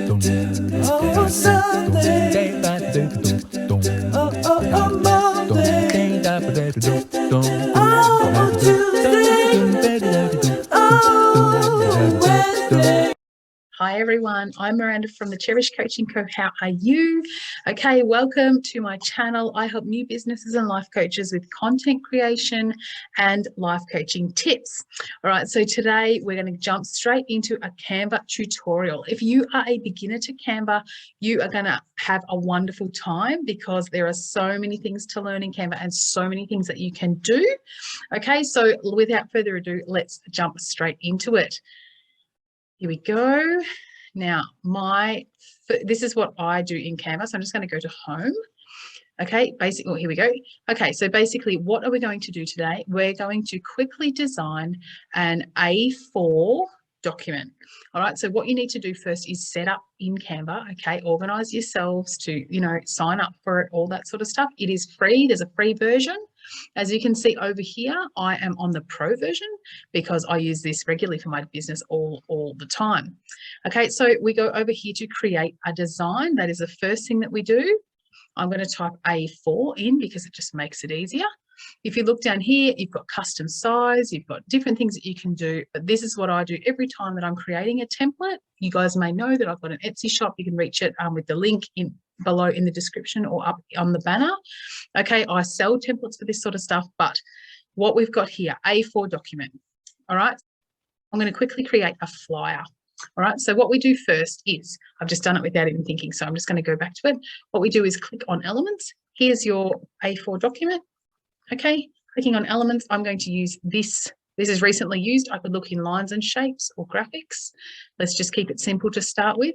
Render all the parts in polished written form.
Oh, Sunday. Oh, Monday. Oh, Tuesday. Oh, Wednesday. Hi everyone, I'm Miranda from the Cherish Coaching Co. How are you? Okay, welcome to my channel. I help new businesses and life coaches with content creation and life coaching tips. All right, so today we're going to jump straight into a Canva tutorial. If you are a beginner to Canva, you are going to have a wonderful time because there are so many things to learn in Canva and so many things that you can do. Okay, so without further ado, let's jump straight into it. Here we go. Now, this is what I do in Canva. So I'm just going to go to home. Okay, here we go. Okay, so basically what are we going to do today? We're going to quickly design an A4 document. All right, so what you need to do first is set up in Canva, okay, organize yourselves to, sign up for it, all that sort of stuff. It is free. There's a free version. As you can see over here, I am on the pro version because I use this regularly for my business all the time. Okay, so we go over here to create a design. That is the first thing that we do. I'm going to type A4 in because it just makes it easier. If you look down here, you've got custom size, you've got different things that you can do, but this is what I do every time that I'm creating a template. You guys may know that I've got an Etsy shop. You can reach it with the link below in the description or up on the banner. Okay, I sell templates for this sort of stuff, but what we've got here, A4 document. All right, I'm going to quickly create a flyer. All right, so what we do first is, I've just done it without even thinking, so I'm just going to go back to it. What we do is click on elements. Here's your A4 document. Okay, clicking on elements, I'm going to use this. This is recently used. I could look in lines and shapes or graphics. Let's just keep it simple to start with.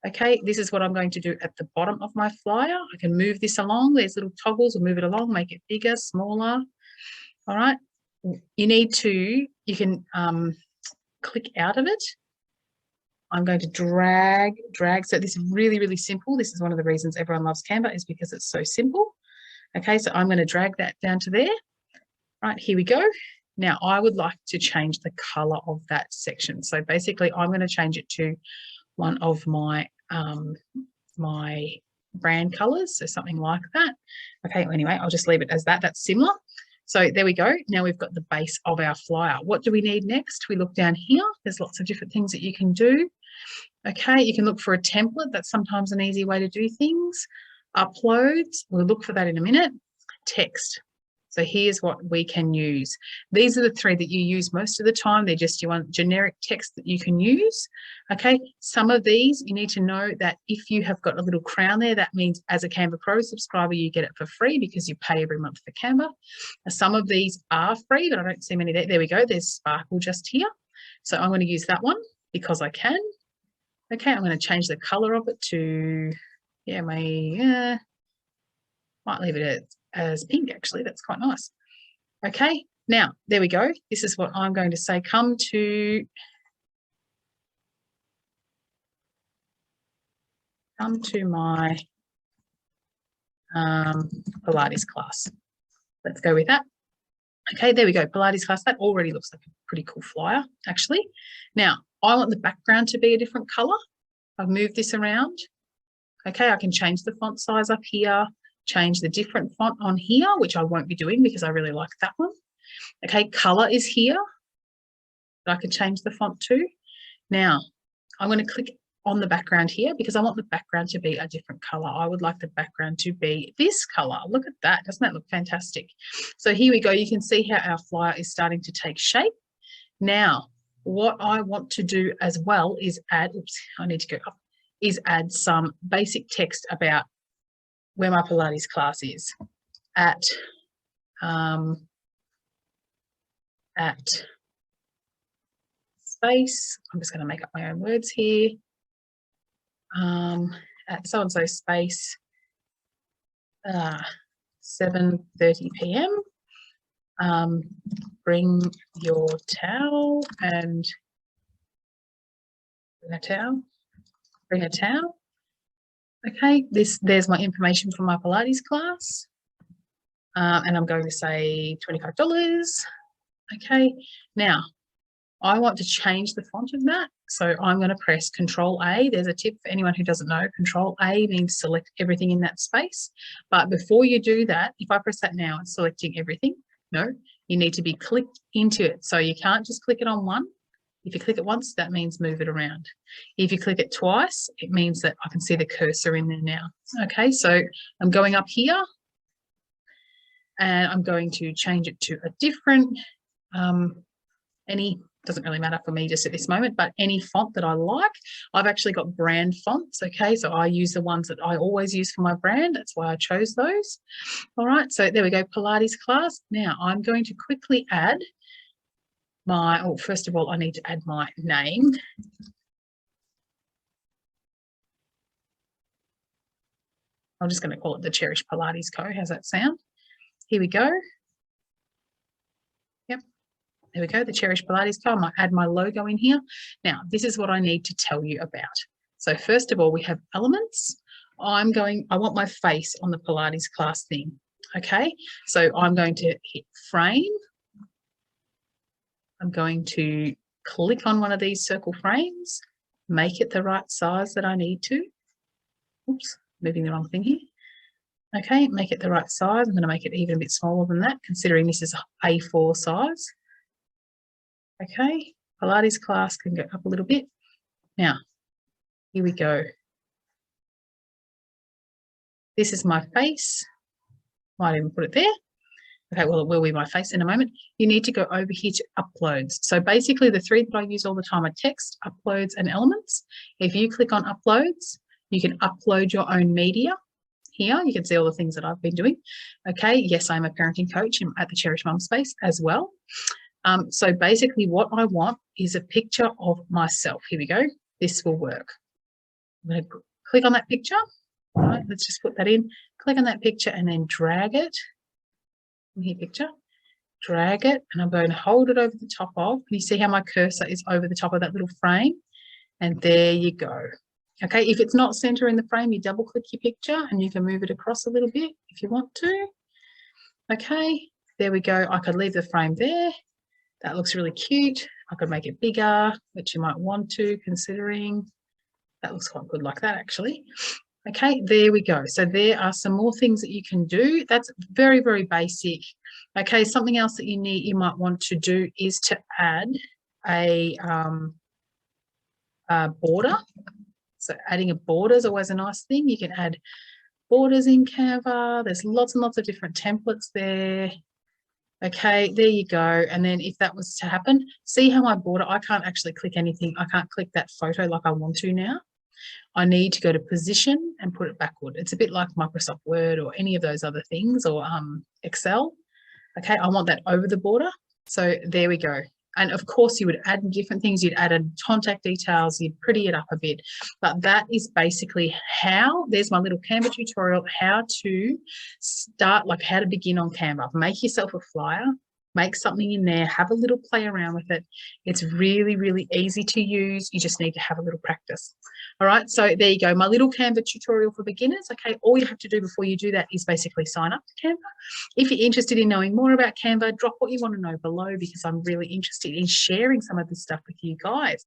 Okay, this is what I'm going to do at the bottom of my flyer. I can move this along. There's little toggles. We'll move it along, make it bigger, smaller. All right, you can click out of it. I'm going to drag. So this is really, really simple. This is one of the reasons everyone loves Canva, is because it's so simple. Okay, so I'm going to drag that down to there. Right, here we go. Now I would like to change the color of that section. So basically I'm going to change it to one of my my brand colors, so something like that. Okay, anyway, I'll just leave it as that. That's similar. So there we go. Now we've got the base of our flyer. What do we need next? We look down here. There's lots of different things that you can do. Okay, you can look for a template. That's sometimes an easy way to do things. Uploads, we'll look for that in a minute. Text. So here's what we can use. These are the three that you use most of the time. They're just your generic text that you can use. Okay, some of these you need to know that if you have got a little crown there, that means as a Canva Pro subscriber, you get it for free because you pay every month for Canva. Some of these are free, but I don't see many there. There we go. There's Sparkle just here. So I'm going to use that one because I can. Okay, I'm going to change the color of it to, might leave it as pink, actually. That's quite nice. Okay, now, there we go. This is what I'm going to say. Come to my Pilates class. Let's go with that. Okay, there we go, Pilates class. That already looks like a pretty cool flyer, actually. Now, I want the background to be a different color. I've moved this around. Okay, I can change the font size up here, change the different font on here, which I won't be doing because I really like that one. Okay, color is here. I can change the font to. Now, I'm going to click on the background here because I want the background to be a different color. I would like the background to be this color. Look at that. Doesn't that look fantastic? So here we go. You can see how our flyer is starting to take shape. Now, what I want to do as well is add, is add some basic text about where my Pilates class is at space. I'm just going to make up my own words here. At so-and-so space, 7:30 p.m. Bring your towel and bring a towel. Okay, there's my information for my Pilates class. And I'm going to say $25. Okay, now I want to change the font of that. So I'm going to press Control A. There's a tip for anyone who doesn't know. Control A means select everything in that space. But before you do that, if I press that now, it's selecting everything. No, you need to be clicked into it. So you can't just click it on one. If you click it once, that means move it around. If you click it twice, it means that I can see the cursor in there now. Okay, so I'm going up here and I'm going to change it to a different, doesn't really matter for me just at this moment, but any font that I like. I've actually got brand fonts, okay? So I use the ones that I always use for my brand. That's why I chose those. All right, so there we go, Pilates class. Now I'm going to quickly add my, oh, first of all, I need to add my name. I'm just going to call it the Cherish Pilates Co. How's that sound? Here we go. Yep. There we go, the Cherish Pilates Co. I might add my logo in here. Now, this is what I need to tell you about. So first of all, we have elements. I want my face on the Pilates class thing. Okay, so I'm going to hit frame. I'm going to click on one of these circle frames, make it the right size that I need to. Oops, moving the wrong thing here. Okay, make it the right size. I'm going to make it even a bit smaller than that, considering this is A4 size. Okay, Pilates class can go up a little bit. Now, here we go. This is my face. Might even put it there. Okay, well, it will be my face in a moment. You need to go over here to uploads. So basically the three that I use all the time are text, uploads, and elements. If you click on uploads, you can upload your own media. Here, you can see all the things that I've been doing. Okay, yes, I'm a parenting coach at the Cherish Mum Space as well. So basically what I want is a picture of myself. Here we go. This will work. I'm going to click on that picture. All right, let's just put that in. Click on that picture and then drag it. Here, picture. Drag it, and I'm going to hold it over the top of. You see how my cursor is over the top of that little frame? And there you go. Okay, if it's not center in the frame, you double click your picture and you can move it across a little bit if you want to. Okay, there we go. I could leave the frame there. That looks really cute. I could make it bigger, which you might want to, considering that looks quite good like that actually. Okay, there we go. So there are some more things that you can do. That's very, very basic. Okay, something else that you might want to do is to add a border. So adding a border is always a nice thing. You can add borders in Canva. There's lots and lots of different templates there. Okay, there you go. And then if that was to happen, see how my border, I can't actually click anything. I can't click that photo like I want to now. I need to go to position and put it backward. It's a bit like Microsoft Word or any of those other things, or Excel. Okay, I want that over the border. So there we go. And of course you would add different things. You'd add contact details, you'd pretty it up a bit. But that is basically how, there's my little Canva tutorial, how to start, like how to begin on Canva. Make yourself a flyer, make something in there, have a little play around with it. It's really, really easy to use. You just need to have a little practice. All right, so there you go, my little Canva tutorial for beginners. Okay, all you have to do before you do that is basically sign up to Canva. If you're interested in knowing more about Canva, drop what you want to know below, because I'm really interested in sharing some of this stuff with you guys.